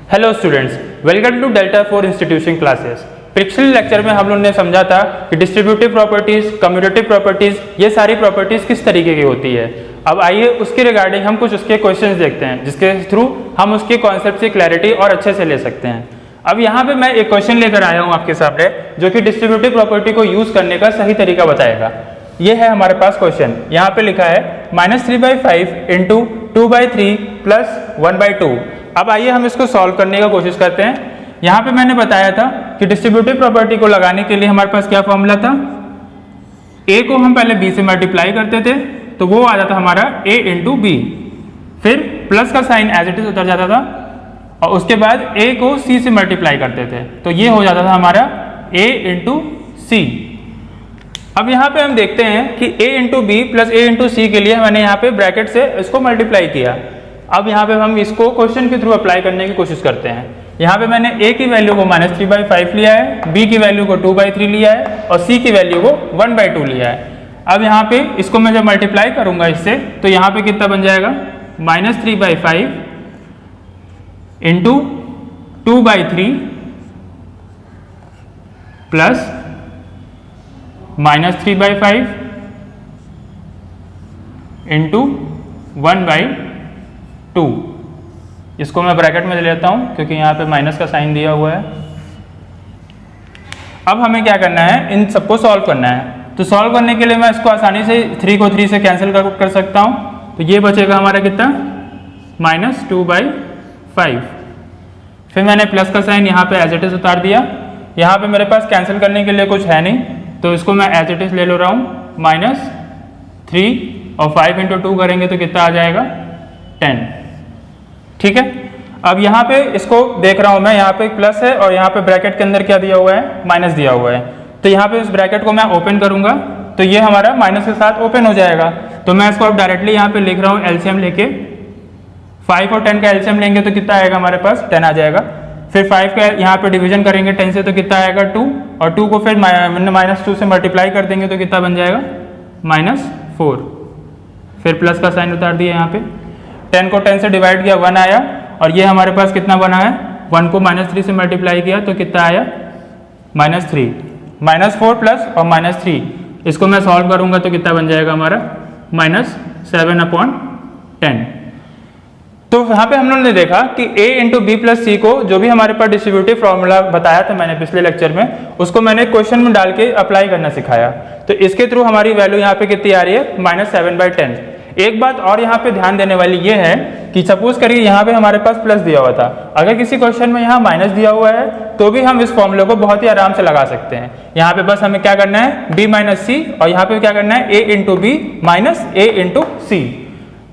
Hello students, welcome to delta 4 institution classes. पिछले lecture में हम लोगों ने समझा था कि डिस्ट्रीब्यूटिव प्रॉपर्टीज, कम्यूटेटिव प्रॉपर्टीज, ये सारी प्रॉपर्टीज किस तरीके की होती है। अब आइए उसके रिगार्डिंग हम कुछ उसके क्वेश्चंस देखते हैं जिसके थ्रू हम उसके कॉन्सेप्ट की क्लैरिटी और अच्छे से ले सकते हैं। अब यहाँ पे मैं एक क्वेश्चन लेकर आया हूँ आपके सामने जो कि डिस्ट्रीब्यूटिव प्रॉपर्टी को यूज करने का सही तरीका बताएगा। ये है हमारे पास क्वेश्चन, यहाँ पे लिखा है -3/5 इंटू 2/3 प्लस 1/2। अब आइए हम इसको सॉल्व करने का कोशिश करते हैं। यहाँ पे मैंने बताया था कि डिस्ट्रीब्यूटिव प्रॉपर्टी को लगाने के लिए हमारे पास क्या फॉर्मूला था, a को हम पहले b से मल्टीप्लाई करते थे तो वो आ जाता हमारा a इंटू बी, फिर प्लस का साइन एज इट इज उतर जाता था और उसके बाद a को c से मल्टीप्लाई करते थे तो ये हो जाता था हमारा a इंटू सी। अब यहाँ पे हम देखते हैं कि a into B plus a into C के लिए मैंने यहाँ पे ब्रैकेट से इसको मल्टीप्लाई किया। अब यहाँ पे हम इसको क्वेश्चन के थ्रू अप्लाई करने की कोशिश करते हैं। यहाँ पे मैंने a की वैल्यू को -3/5 लिया है, b की वैल्यू को 2/3 लिया है और c की वैल्यू को 1/2 लिया है। अब यहाँ पे इसको मैं जब मल्टीप्लाई करूंगा इससे तो यहाँ पे कितना बन जाएगा, -3/5 इंटू 2/3 प्लस -3/5 इंटू 1/2। इसको मैं ब्रैकेट में ले लेता हूं क्योंकि यहाँ पे माइनस का साइन दिया हुआ है। अब हमें क्या करना है, इन सबको सॉल्व करना है। तो सॉल्व करने के लिए मैं इसको आसानी से 3 को 3 से कैंसिल कर सकता हूं। तो ये बचेगा हमारा कितना, -2/5। फिर मैंने प्लस का साइन यहाँ पे एज इट इज उतार दिया। यहाँ पे मेरे पास कैंसिल करने के लिए कुछ है नहीं तो इसको मैं एज इट इज ले रहा हूँ। -3 और 5 इंटू 2 करेंगे तो कितना आ जाएगा, 10। ठीक है। अब यहाँ पे इसको देख रहा हूँ मैं, यहाँ पे प्लस है और यहाँ पे ब्रैकेट के अंदर क्या दिया हुआ है, माइनस दिया हुआ है। तो यहाँ पे इस ब्रैकेट को मैं ओपन करूंगा तो ये हमारा माइनस के साथ ओपन हो जाएगा। तो मैं इसको अब डायरेक्टली यहाँ पे लिख रहा हूँ एलसीएम लेके। 5 और 10 का एलसीएम लेंगे तो कितना आएगा हमारे पास, 10 आ जाएगा। फिर 5 का यहाँ पे डिवीजन करेंगे 10 से तो कितना आएगा, 2। और 2 को फिर -2 से मल्टीप्लाई कर देंगे तो कितना बन जाएगा, -4। फिर प्लस का साइन उतार दिया। यहाँ पे 10 को 10 से डिवाइड किया, 1 आया। और ये हमारे पास कितना बना है, 1 को -3 से मल्टीप्लाई किया तो कितना आया, -3। -4 प्लस और -3 इसको मैं सॉल्व करूंगा तो कितना बन जाएगा हमारा, -7/10। तो यहाँ पे हम लोगों ने देखा कि a इंटू बी प्लस सी को जो भी हमारे पास डिस्ट्रीब्यूटिव फॉर्मूला बताया था मैंने पिछले लेक्चर में, उसको मैंने क्वेश्चन में डाल के अप्लाई करना सिखाया। तो इसके थ्रू हमारी वैल्यू यहाँ पे कितनी आ रही है, -7/10। एक बात और यहाँ पे ध्यान देने वाली ये है कि सपोज करिए यहाँ पे हमारे पास प्लस दिया हुआ था, अगर किसी क्वेश्चन में यहाँ माइनस दिया हुआ है तो भी हम इस फॉर्मूले को बहुत ही आराम से लगा सकते हैं। यहाँ पे बस हमें क्या करना है, b माइनस सी, और यहाँ पे क्या करना है, a into B minus a into C.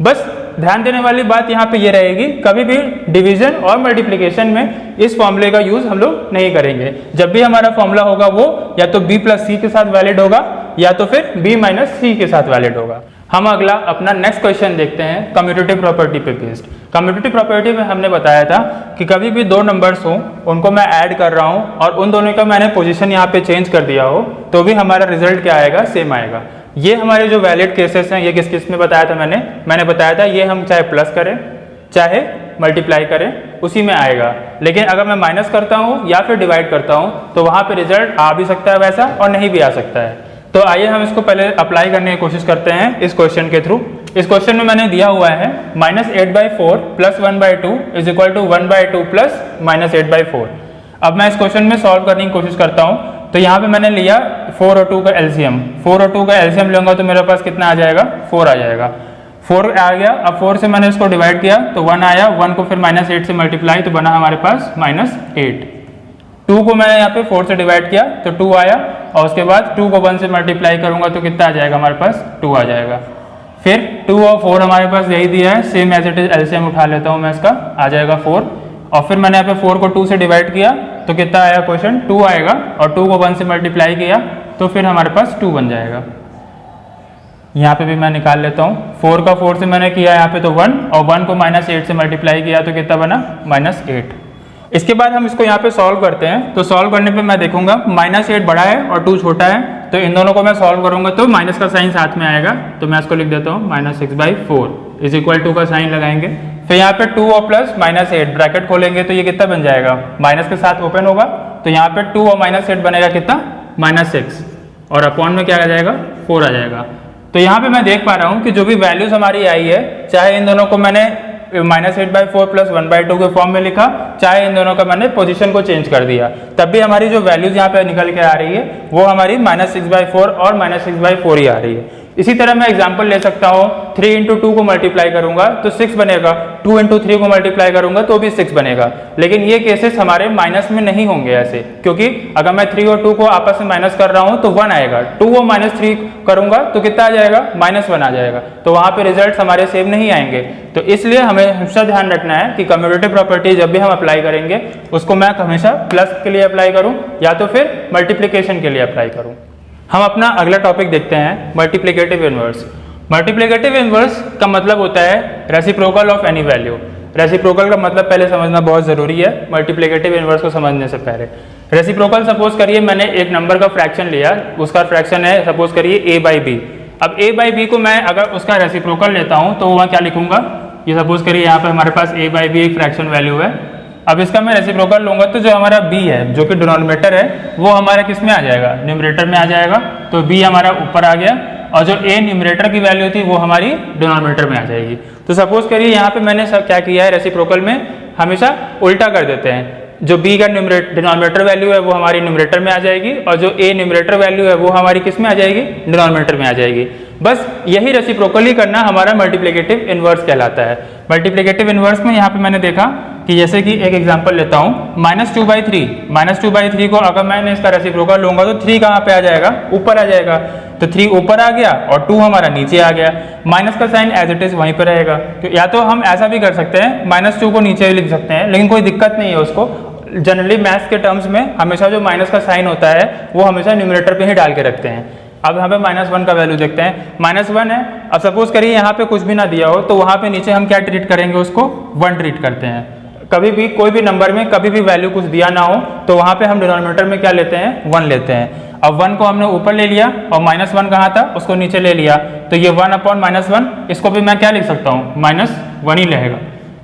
बस ध्यान देने वाली बात यहाँ पे ये रहेगी, कभी भी डिवीजन और मल्टीप्लिकेशन में इस फॉर्मूले का यूज हम लोग नहीं करेंगे। जब भी हमारा फॉर्मूला होगा वो या तो b प्लस सी के साथ वैलिड होगा या तो फिर b माइनस सी के साथ वैलिड होगा। हम अगला अपना नेक्स्ट क्वेश्चन देखते हैं कम्यूटेटिव प्रॉपर्टी पे बेस्ड। कम्यूटेटिव प्रॉपर्टी में हमने बताया था कि कभी भी दो नंबर्स हो उनको मैं ऐड कर रहा हूँ और उन दोनों का मैंने पोजीशन यहाँ पे चेंज कर दिया हो तो भी हमारा रिजल्ट क्या आएगा, सेम आएगा। ये हमारे जो वैलिड केसेस हैं ये किस किस में बताया था मैंने बताया था ये हम चाहे प्लस करें चाहे मल्टीप्लाई करें उसी में आएगा। लेकिन अगर मैं माइनस करता हूँ या फिर डिवाइड करता हूँ तो वहाँ पे रिजल्ट आ भी सकता है वैसा और नहीं भी आ सकता है। तो आइए हम इसको पहले अप्लाई करने की कोशिश करते हैं इस क्वेश्चन के थ्रू। इस क्वेश्चन में मैंने दिया हुआ है -8/4 plus 1/2 is equal to 1/2 plus -8/4। अब मैं इस क्वेश्चन में सॉल्व करने की कोशिश करता हूँ। तो यहाँ पे मैंने लिया 4 और 2 का एलसीएम। 4 और 2 का एलसीएम लूंगा तो मेरे पास कितना आ जाएगा, 4 आ जाएगा। 4 आ गया। अब 4 से मैंने इसको डिवाइड किया तो 1 आया, 1 को फिर -8 से मल्टीप्लाई तो बना हमारे पास -8। 2 को मैंने यहाँ पे 4 से डिवाइड किया तो 2 आया और उसके बाद 2 को 1 से मल्टीप्लाई करूंगा तो कितना आ जाएगा हमारे पास, 2 आ जाएगा। फिर 2 और 4 हमारे पास यही दिया है, same as it is LCM उठा लेता हूँ मैं इसका, आ जाएगा 4। और फिर मैंने यहाँ पे 4 को 2 से डिवाइड किया तो कितना आया क्वेश्चन, 2 आएगा। और 2 को 1 से मल्टीप्लाई किया तो फिर हमारे पास 2 बन जाएगा। यहाँ पे भी मैं निकाल लेता हूँ, 4 का 4 से मैंने किया यहाँ पे तो 1 और 1 को -8 से मल्टीप्लाई किया तो कितना बना, -8। इसके बाद हम इसको यहाँ पे सॉल्व करते हैं। तो सॉल्व करने पे मैं देखूंगा -8 बड़ा है और 2 छोटा है तो इन दोनों को मैं सॉल्व करूंगा तो माइनस का साइन साथ में आएगा। तो मैं इसको लिख देता हूँ -6/4 इज इक्वल टू का साइन लगाएंगे फिर यहाँ पे 2 और प्लस -8 ब्रैकेट खोलेंगे तो ये कितना बन जाएगा, माइनस के साथ ओपन होगा तो यहाँ पे 2 और -8 बनेगा कितना, -6 और अपॉन में क्या आ जाएगा, 4 आ जाएगा। तो यहाँ पे मैं देख पा रहा हूँ कि जो भी वैल्यूज हमारी आई है, चाहे इन दोनों को मैंने -8/4 प्लस 1/2 के फॉर्म में लिखा, चाहे इन दोनों का मैंने पोजीशन को चेंज कर दिया, तब भी हमारी जो वैल्यूज यहाँ पे निकल के आ रही है वो हमारी -6/4 और -6/4 ही आ रही है। इसी तरह मैं एग्जांपल ले सकता हूँ, 3 × 2 को मल्टीप्लाई करूंगा तो 6 बनेगा, 2 × 3 को मल्टीप्लाई करूंगा तो भी 6 बनेगा। लेकिन ये केसेस हमारे माइनस में नहीं होंगे ऐसे, क्योंकि अगर मैं 3 और 2 को आपस में माइनस कर रहा हूँ तो 1 आएगा, 2 और -3 करूंगा तो कितना आ जाएगा, -1 आ जाएगा। तो वहां पे रिजल्ट हमारे सेम नहीं आएंगे। तो इसलिए हमें हमेशा ध्यान रखना है कि कम्यूटेटिव प्रॉपर्टी जब भी हम अप्लाई करेंगे उसको मैं हमेशा प्लस के लिए अप्लाई करूँ या तो फिर मल्टीप्लीकेशन के लिए अप्लाई करूँ। हम अपना अगला टॉपिक देखते हैं, मल्टीप्लिकेटिव इनवर्स। मल्टीप्लिकेटिव इनवर्स का मतलब होता है reciprocal of any value. Reciprocal का मतलब पहले समझना बहुत जरूरी है मल्टीप्लिकेटिव इनवर्स को समझने से पहले। रेसिप्रोकल सपोज करिए मैंने एक नंबर का फ्रैक्शन लिया, उसका फ्रैक्शन है सपोज करिए a/b। अब a/b को मैं अगर उसका रेसिप्रोकल लेता हूँ तो वहाँ क्या लिखूंगा, ये सपोज करिए यहाँ पे हमारे पास a/b एक फ्रैक्शन वैल्यू है। अब इसका मैं रेसिप्रोकल लूंगा तो जो हमारा b है जो कि डिनोमिनेटर है वो हमारा किस में आ जाएगा, न्यूमरेटर में आ जाएगा। तो b हमारा ऊपर आ गया और जो a न्यूमरेटर की वैल्यू थी वो हमारी डिनोमिनेटर में आ जाएगी। तो सपोज करिए यहाँ पे मैंने क्या किया है, रेसिप्रोकल में हमेशा उल्टा कर देते हैं, जो b का डिनोमिनेटर वैल्यू है वो हमारी न्यूमरेटर में आ जाएगी और जो a न्यूमरेटर वैल्यू है वो हमारी किस में आ जाएगी, डिनोमिनेटर में आ जाएगी। बस यही रेसिप्रोकल ही करना हमारा मल्टीप्लिकेटिव इनवर्स कहलाता है। मल्टीप्लिकेटिव इनवर्स में यहाँ पे मैंने देखा कि जैसे कि एक एग्जांपल लेता हूँ, -2/3 को अगर मैंने इसका रेसिप्रोकल लूंगा तो 3 कहाँ पे आ जाएगा, ऊपर आ जाएगा। तो 3 ऊपर आ गया और 2 हमारा नीचे आ गया, माइनस का साइन एज इट इज वहीं पर रहेगा। तो या तो हम ऐसा भी कर सकते हैं, -2 को नीचे भी लिख सकते हैं, लेकिन कोई दिक्कत नहीं है उसको। जनरली मैथ्स के टर्म्स में हमेशा जो माइनस का साइन होता है वो हमेशा न्यूमरेटर पे ही डाल के रखते हैं। अब यहाँ पे -1 का वैल्यू देखते हैं, -1 है। अब सपोज करिए यहाँ पे कुछ भी ना दिया हो तो वहाँ पे नीचे हम क्या ट्रीट करेंगे, उसको 1 ट्रीट करते हैं। कभी भी कोई भी नंबर में कभी भी वैल्यू कुछ दिया ना हो तो वहाँ पे हम डिनोमिनेटर में क्या लेते हैं, 1 लेते हैं। अब 1 को हमने ऊपर ले लिया और -1 कहाँ था, उसको नीचे ले लिया, तो ये 1/-1, इसको भी मैं क्या लिख सकता हूँ, -1 ही रहेगा।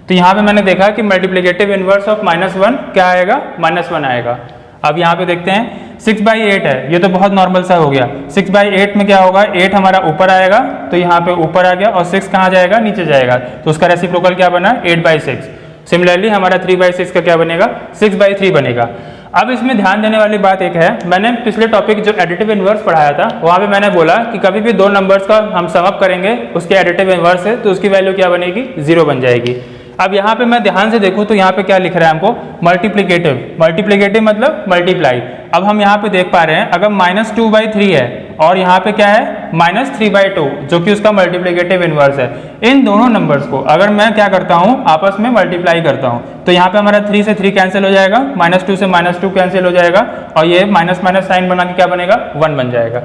तो यहाँ पे मैंने देखा कि मल्टीप्लिकेटिव इनवर्स ऑफ -1 क्या आएगा, -1 आएगा। अब यहाँ पे देखते हैं 6/8 है, ये तो बहुत नॉर्मल सा हो गया। 6/8 में क्या होगा, 8 हमारा ऊपर आएगा तो यहाँ पे ऊपर आ गया और 6 कहाँ जाएगा, नीचे जाएगा। तो उसका रेसिप्रोकल क्या बना, 8/6। सिमिलरली हमारा 3/6 का क्या बनेगा, 6/3 बनेगा। अब इसमें ध्यान देने वाली बात एक है, मैंने पिछले टॉपिक जो एडिटिव इनवर्स पढ़ाया था वहाँ पे मैंने बोला कि कभी भी दो नंबर्स का हम सम अप करेंगे उसके एडिटिव इनवर्स से तो उसकी वैल्यू क्या बनेगी, 0 बन जाएगी। अब यहाँ पे मैं ध्यान से देखूँ तो यहाँ पे क्या लिख रहा है हमको, मल्टीप्लिकेटिव मतलब मल्टीप्लाई। अब हम यहाँ पे देख पा रहे हैं अगर -2/3 है और यहाँ पे क्या है -3/2 जो कि उसका मल्टीप्लिकेटिव इनवर्स है, इन दोनों नंबर्स को अगर मैं क्या करता हूँ आपस में मल्टीप्लाई करता हूँ तो यहाँ पे हमारा 3 से 3 कैंसिल हो जाएगा, -2 से -2 कैंसिल हो जाएगा और ये माइनस साइन बना के क्या बनेगा, 1 बन जाएगा।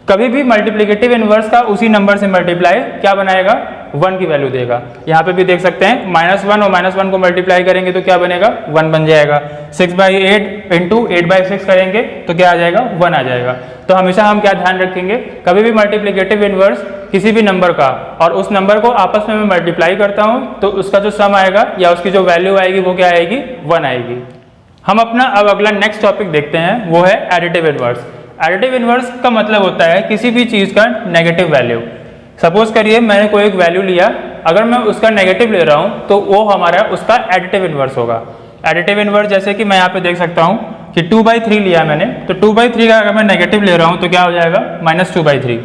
कभी भी मल्टीप्लिकेटिव इनवर्स का उसी नंबर से मल्टीप्लाई क्या बनाएगा, 1 की वैल्यू देगा। यहाँ पे भी देख सकते हैं -1 और -1 को मल्टीप्लाई करेंगे तो क्या बनेगा, 1 बन जाएगा। 6/8 × 8/6 करेंगे तो क्या आ जाएगा, 1 आ जाएगा। तो हमेशा हम क्या ध्यान रखेंगे, कभी भी मल्टीप्लिकेटिव इनवर्स किसी भी नंबर का और उस नंबर को आपस में मैं मल्टीप्लाई करता हूँ तो उसका जो सम आएगा या उसकी जो वैल्यू आएगी वो क्या आएगी, 1 आएगी। हम अपना अब अगला नेक्स्ट टॉपिक देखते हैं, वो है एडिटिव इनवर्स। एडिटिव इनवर्स का मतलब होता है किसी भी चीज का नेगेटिव वैल्यू। सपोज करिए मैंने कोई एक वैल्यू लिया, अगर मैं उसका नेगेटिव ले रहा हूं तो वो हमारा उसका एडिटिव इनवर्स होगा। एडिटिव इनवर्स जैसे कि मैं यहाँ पे देख सकता हूँ कि 2/3 लिया मैंने, तो 2/3 का अगर मैं नेगेटिव ले रहा हूँ तो क्या हो जाएगा, -2/3।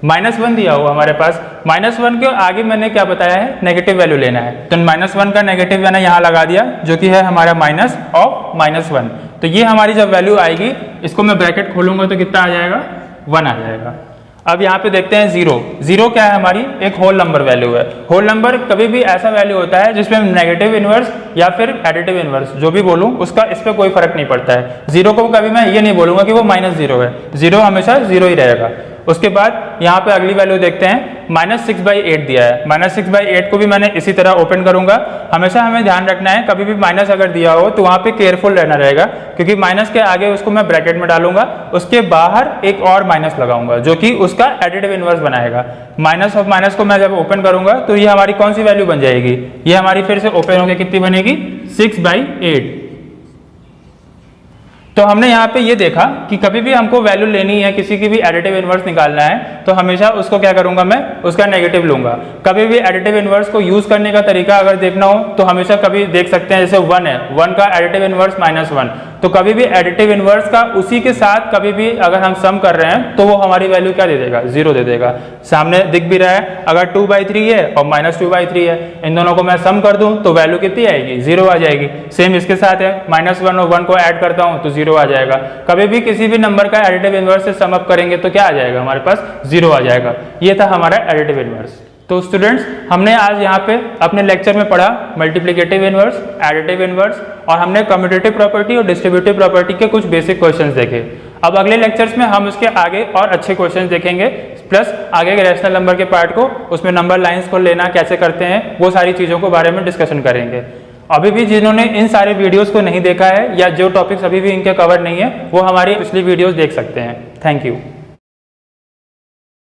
-1 दिया हुआ हमारे पास, -1 के आगे मैंने क्या बताया है, नेगेटिव वैल्यू लेना है, तो -1 का नेगेटिव मैंने यहाँ लगा दिया जो कि है हमारा -1। तो ये हमारी जब वैल्यू आएगी इसको मैं ब्रैकेट खोलूंगा तो कितना आ जाएगा, 1 आ जाएगा। अब यहाँ पे देखते हैं 0 क्या है, हमारी एक होल नंबर वैल्यू है। होल नंबर कभी भी ऐसा वैल्यू होता है जिसमें नेगेटिव इनवर्स या फिर एडिटिव इनवर्स जो भी बोलूँ उसका इस पर कोई फर्क नहीं पड़ता है। 0 को कभी मैं ये नहीं बोलूंगा कि वो -0 है, 0 हमेशा 0 ही रहेगा। उसके बाद यहाँ पे अगली वैल्यू देखते हैं, -6/8 दिया है। -6/8 को भी मैंने इसी तरह ओपन करूंगा। हमेशा हमें ध्यान रखना है, कभी भी माइनस अगर दिया हो तो वहाँ पे केयरफुल रहना रहेगा, क्योंकि माइनस के आगे उसको मैं ब्रैकेट में डालूंगा, उसके बाहर एक और माइनस लगाऊंगा जो कि उसका एडिटिव इनवर्स बनाएगा। माइनस ऑफ माइनस को मैं जब ओपन करूंगा तो ये हमारी कौन सी वैल्यू बन जाएगी, ये हमारी फिर से ओपन होकर कितनी बनेगी, 6/8। तो हमने यहाँ पे ये देखा कि कभी भी हमको वैल्यू लेनी है, किसी की भी एडिटिव इनवर्स निकालना है, तो हमेशा उसको क्या करूंगा, मैं उसका नेगेटिव लूंगा। कभी भी एडिटिव इनवर्स को यूज करने का तरीका अगर देखना हो तो हमेशा कभी देख सकते हैं, जैसे 1 है, 1 का एडिटिव इनवर्स -1, तो कभी भी एडिटिव इनवर्स का उसी के साथ कभी भी अगर हम सम कर रहे हैं तो वो हमारी वैल्यू क्या दे देगा, 0 दे देगा। सामने दिख भी रहा है, अगर 2/3 है और -2/3 है, इन दोनों को मैं सम कर दूं तो वैल्यू कितनी आएगी, 0 आ जाएगी। सेम इसके साथ है, -1 और 1 को ऐड करता हूं तो 0 आ जाएगा। कभी भी किसी भी नंबर का एडिटिव इनवर्स से सम अप करेंगे तो क्या आ जाएगा, हमारे पास 0 आ जाएगा। ये था हमारा एडिटिव इनवर्स। तो स्टूडेंट्स, हमने आज यहाँ पे अपने लेक्चर में पढ़ा मल्टीप्लिकेटिव इनवर्स, एडिटिव इनवर्स, और हमने कम्यूटेटिव प्रॉपर्टी और डिस्ट्रीब्यूटिव प्रॉपर्टी के कुछ बेसिक क्वेश्चंस देखे। अब अगले लेक्चर्स में हम इसके आगे और अच्छे क्वेश्चंस देखेंगे, प्लस आगे के रैशनल नंबर के पार्ट को, उसमें नंबर लाइंस को लेना कैसे करते हैं, वो सारी चीज़ों के बारे में डिस्कशन करेंगे। अभी भी जिन्होंने इन सारे वीडियोस को नहीं देखा है या जो टॉपिक्स अभी भी इनके कवर नहीं है, वो हमारी पिछली वीडियोस देख सकते हैं। Thank you.